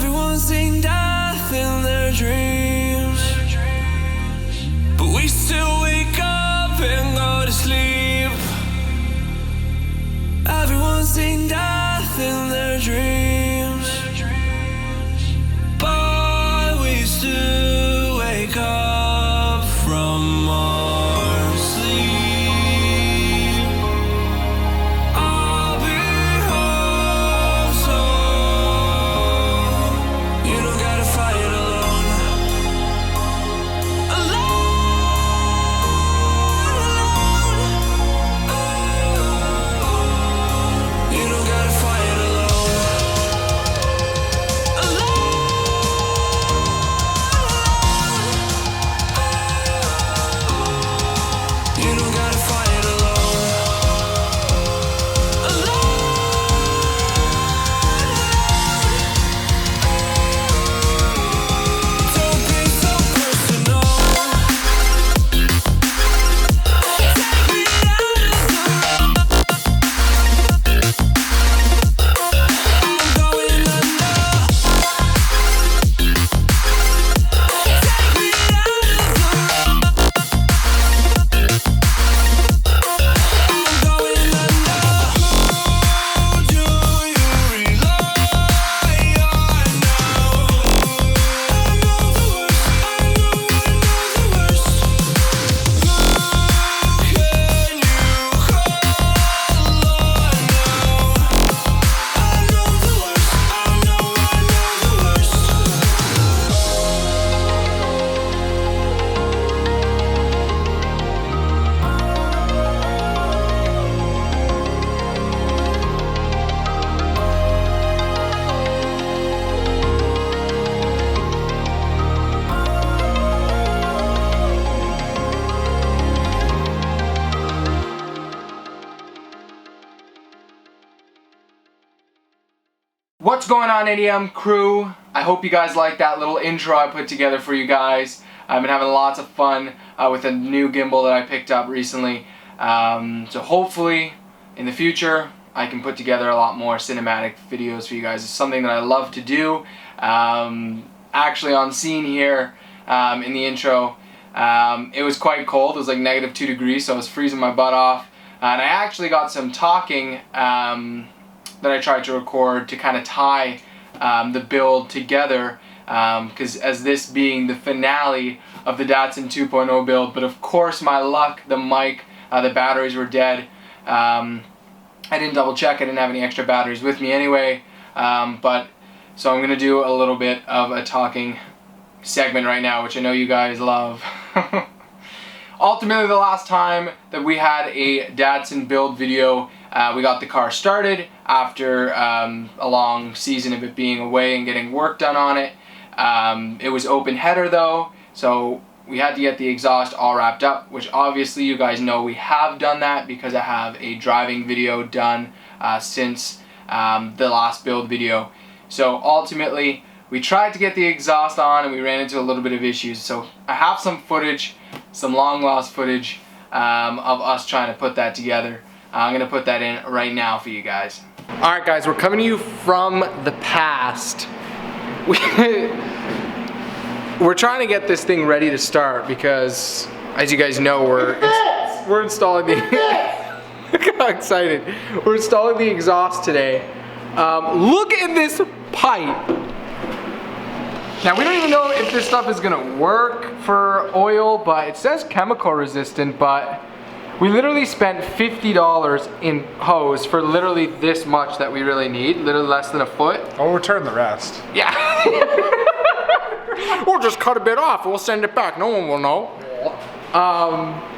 Everyone's seen death in their dreams, but we still wake up and go to sleep. Everyone's seen death in their dreams, but we still wake up from our sleep. I'll be home soon. You don't gotta fight alone. You don't gotta fight alone. You don't gotta fight alone. Don't be so personal. Take me out of the road. I'm going under. Take me out of the road. I'm going under. Who do you rely on now? I know the worst. I know the worst. Who can you call on now? I know the worst. I know the worst. What's going on, ADM crew? I hope you guys like that little intro I put together for you guys. I've been having lots of fun with a new gimbal that I picked up recently. So hopefully in the future I can put together a lot more cinematic videos for you guys. It's something that I love to do. Actually on scene here in the intro, it was quite cold. It was like -2 degrees, so I was freezing my butt off. And I actually got some talking that I tried to record to kind of tie the build together, because as this being the finale of the Datsun 2.0 build, but of course my luck, the mic, the batteries were dead. I didn't double check, I didn't have any extra batteries with me anyway, but so I'm gonna do a little bit of a talking segment right now, which I know you guys love. Ultimately, the last time that we had a Datsun build video, we got the car started after a long season of it being away and getting work done on it. It was open header though, so we had to get the exhaust all wrapped up, which obviously you guys know we have done that because I have a driving video done since the last build video. So ultimately, we tried to get the exhaust on and we ran into a little bit of issues. So I have some footage, some long lost footage of us trying to put that together. I'm gonna put that in right now for you guys. All right, guys, we're coming to you from the past. We're trying to get this thing ready to start because, as you guys know, we're installing the. Look how excited! We're installing the exhaust today. Look at this pipe. Now we don't even know if this stuff is gonna work for oil, but it says chemical resistant, but we literally spent $50 in hose for literally this much that we really need, literally less than a foot. I'll return the rest. Yeah. We'll just cut a bit off and we'll send it back, no one will know.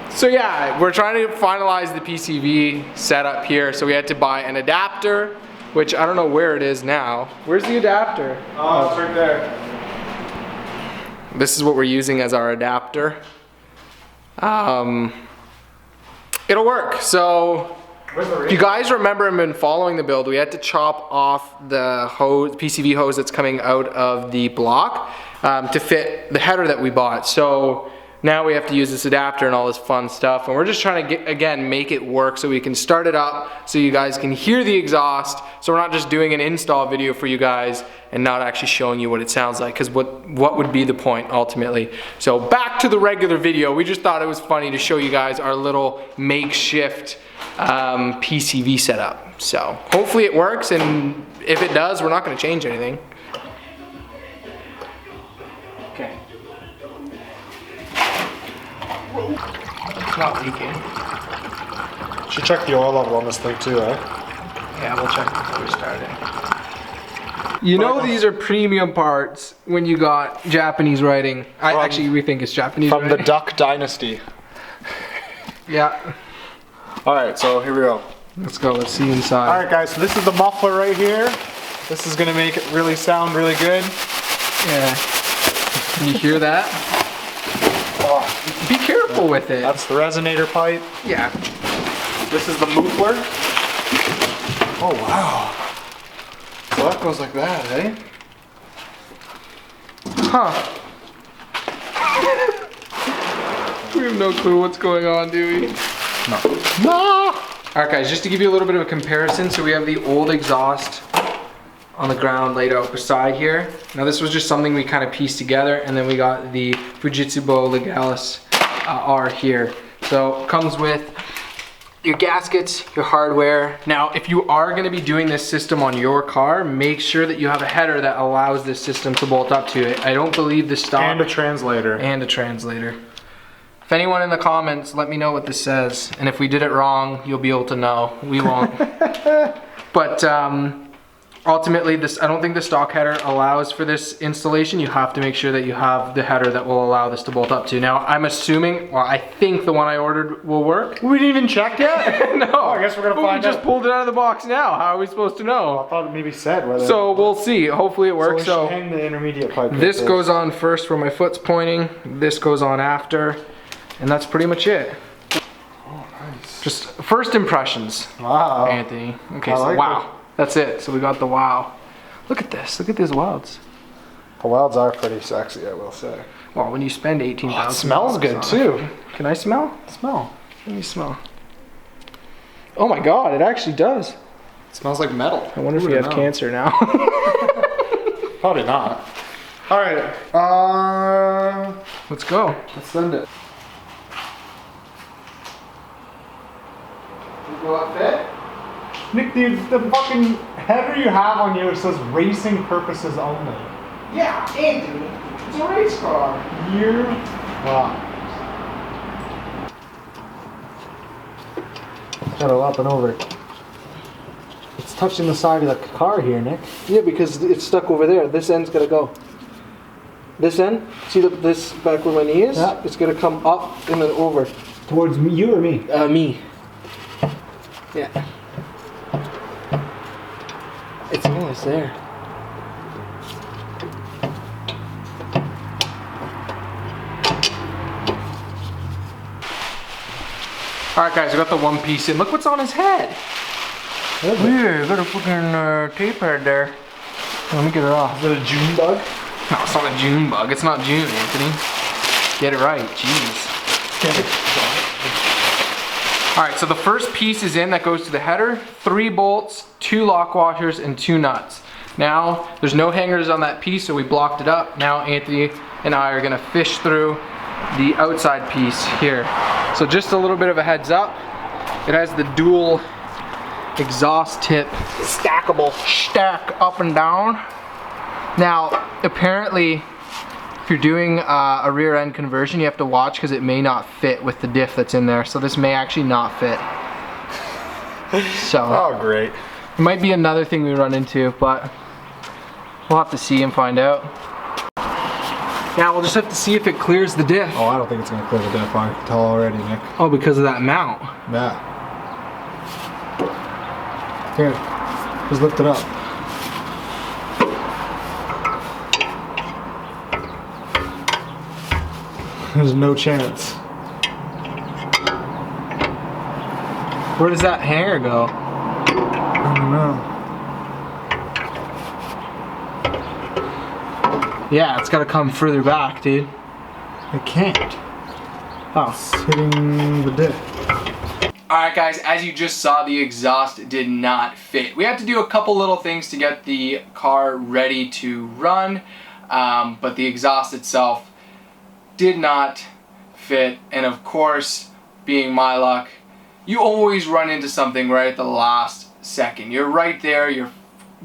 So yeah, we're trying to finalize the PCV setup here, so we had to buy an adapter, which I don't know where it is now. Where's the adapter? Oh, it's right there. This is what we're using as our adapter. It'll work. So if you guys remember and been following the build, we had to chop off the hose, PCV hose that's coming out of the block to fit the header that we bought. So Now we have to use this adapter and all this fun stuff, and we're just trying to again make it work so we can start it up so you guys can hear the exhaust, so we're not just doing an install video for you guys and not actually showing you what it sounds like, because what would be the point ultimately. So back to the regular video. We just thought it was funny to show you guys our little makeshift PCV setup. So hopefully it works, and if it does, we're not going to change anything. Okay. It's not leaking. Should check the oil level on this thing too, eh? Yeah, we'll check before we start it. You know these are premium parts when you got Japanese writing. We think it's Japanese From writing. the Duck Dynasty. Yeah. Alright, so here we go. Let's go, let's see inside. Alright guys, so this is the muffler right here. This is gonna make it really sound really good. Yeah. Can you hear that? Oh, Be careful with it. that's the resonator pipe. Yeah. This is the muffler. Oh wow. So that goes like that, eh? Huh. We have no clue what's going on, do we? No. No! Alright guys, just to give you a little bit of a comparison, so we have the old exhaust on the ground laid out beside here. Now this was just something we kind of pieced together, and then we got the Fujitsu Legalis R here. So it comes with your gaskets, your hardware. Now if you are going to be doing this system on your car, make sure that you have a header that allows this system to bolt up to it. I don't believe the stock... And a translator. And a translator. If anyone in the comments, let me know what this says, and if we did it wrong, you'll be able to know. We won't. But ultimately, I don't think the stock header allows for this installation. You have to make sure that you have the header that will allow this to bolt up to. Now, I'm assuming, well, I think the one I ordered will work. We didn't even check yet? No. Oh, I guess we're gonna find We just out. pulled it out of the box now. How are we supposed to know? I thought it maybe said whether. So we'll see. Hopefully it works. So we should hang the intermediate pipe. This like goes on first where my foot's pointing. This goes on after. And that's pretty much it. Oh, nice. Just first impressions, Wow. Anthony. Okay, I so like wow. That's it. So we got the wow. Look at this. Look at these welds. The welds are pretty sexy, I will say. Well, when you spend $18,000. Oh, it smells good too. Can I smell? Smell. Let me smell. Oh my god, it actually does. It smells like metal. I wonder if you have cancer now. Probably not. All right. Let's go. Let's send it. Will it fit? Nick, the fucking header you have on you says racing purposes only. Yeah, Anthony. It's a race car. You're gotta up and over. It's touching the side of the car here, Nick. Yeah, because it's stuck over there. This end's gotta go. This end, see this back where my knee is? Yeah. It's gonna come up and then over. Towards you or me? Me. Yeah. It's almost there. Alright guys, we got the one piece in. Look what's on his head. Weird, got a fucking tape head there. Let me get it off. Is it a June bug? No, it's not a June bug. It's not June, Anthony. Get it right, jeez. Alright, so the first piece is in that goes to the header. 3 bolts, 2 lock washers, and 2 nuts. Now, there's no hangers on that piece, so we blocked it up. Now Anthony and I are gonna fish through the outside piece here. So just a little bit of a heads up. It has the dual exhaust tip stackable stack up and down. Now, apparently, if you're doing a rear end conversion, you have to watch because it may not fit with the diff that's in there. So this may actually not fit. So Oh, great. it might be another thing we run into, but we'll have to see and find out. Now we'll just have to see if it clears the diff. Oh, I don't think it's gonna clear the diff. I can tell already, Nick. Oh, because of that mount. Yeah. Here, just lift it up. There's no chance. Where does that hanger go? I don't know. Yeah, it's gotta come further back, dude. It can't. It's hitting the dick. Alright guys, as you just saw, the exhaust did not fit. We had to do a couple little things to get the car ready to run, but the exhaust itself did not fit. And of course, being my luck, you always run into something right at the last second. You're right there, you're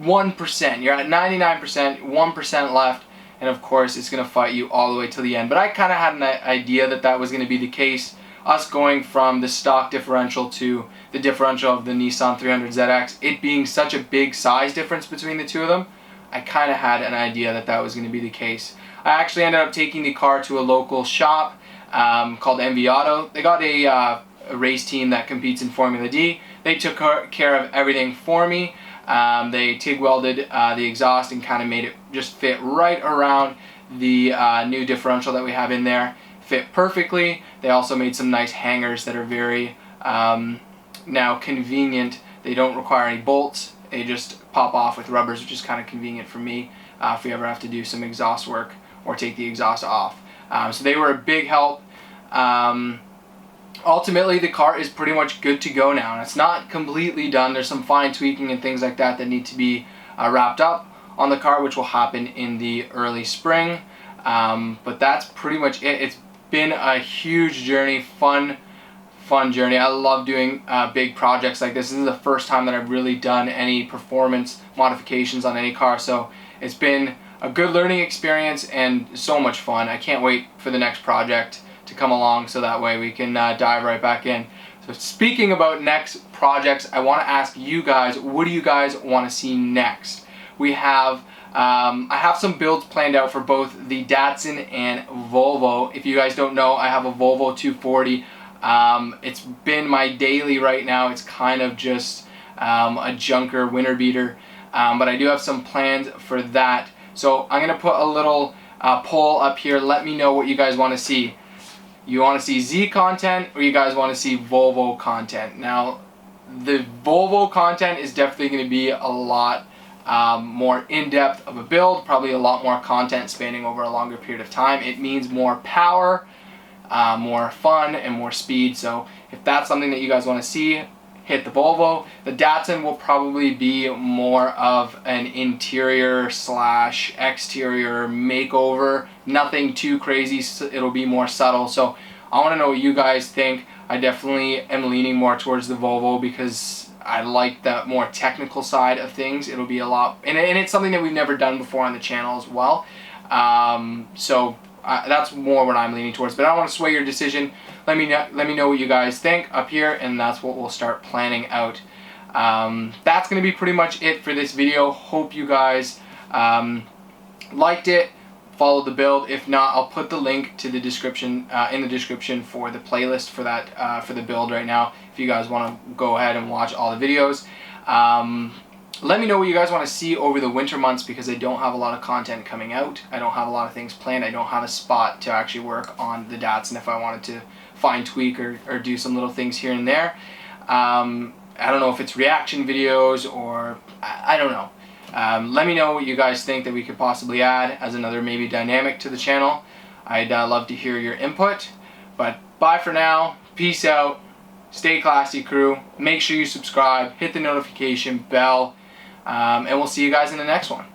1%, you're at 99%, 1% left, and of course it's going to fight you all the way till the end. But I kind of had an idea that that was going to be the case. Us going from the stock differential to the differential of the Nissan 300ZX, it being such a big size difference between the two of them, I kind of had an idea that that was going to be the case. I actually ended up taking the car to a local shop called MV Auto. They got a race team that competes in Formula D. They took care of everything for me. They TIG welded the exhaust and kind of made it just fit right around the new differential that we have in there. Fit perfectly. They also made some nice hangers that are very now convenient. They don't require any bolts. They just pop off with rubbers, which is kind of convenient for me if we ever have to do some exhaust work or take the exhaust off. So they were a big help. Ultimately, the car is pretty much good to go now, and it's not completely done. There's some fine tweaking and things like that that need to be wrapped up on the car, which will happen in the early spring. But that's pretty much it. It's been a huge journey, fun journey. I love doing big projects like this. This is the first time that I've really done any performance modifications on any car, so it's been a good learning experience and so much fun. I can't wait for the next project to come along so that way we can dive right back in. So speaking about next projects, I want to ask you guys, what do you guys want to see next? We have I have some builds planned out for both the Datsun and Volvo. If you guys don't know, I have a Volvo 240. It's been my daily right now. It's kind of just a junker winter beater, but I do have some plans for that. So I'm going to put a little poll up here. Let me know what you guys want to see. You want to see Z content or you guys want to see Volvo content? Now, the Volvo content is definitely going to be a lot more in-depth of a build, probably a lot more content spanning over a longer period of time. It means more power, more fun, and more speed. So if that's something that you guys want to see, hit the Volvo. The Datsun will probably be more of an interior slash exterior makeover. Nothing too crazy. It'll be more subtle. So I want to know what you guys think. I definitely am leaning more towards the Volvo because I like the more technical side of things. It'll be a lot, and it's something that we've never done before on the channel as well. That's more what I'm leaning towards, but I don't want to sway your decision. Let me know what you guys think up here, and that's what we'll start planning out. That's going to be pretty much it for this video. Hope you guys liked it, followed the build. If not, I'll put the link to the description in the description for the playlist for that for the build right now. If you guys want to go ahead and watch all the videos. Let me know what you guys want to see over the winter months because I don't have a lot of content coming out. I don't have a lot of things planned. I don't have a spot to actually work on the Datsun if I wanted to fine tweak or do some little things here and there. I don't know if it's reaction videos or I don't know. Let me know what you guys think that we could possibly add as another maybe dynamic to the channel. I'd love to hear your input. But bye for now. Peace out. Stay classy, crew. Make sure you subscribe. Hit the notification bell. And we'll see you guys in the next one.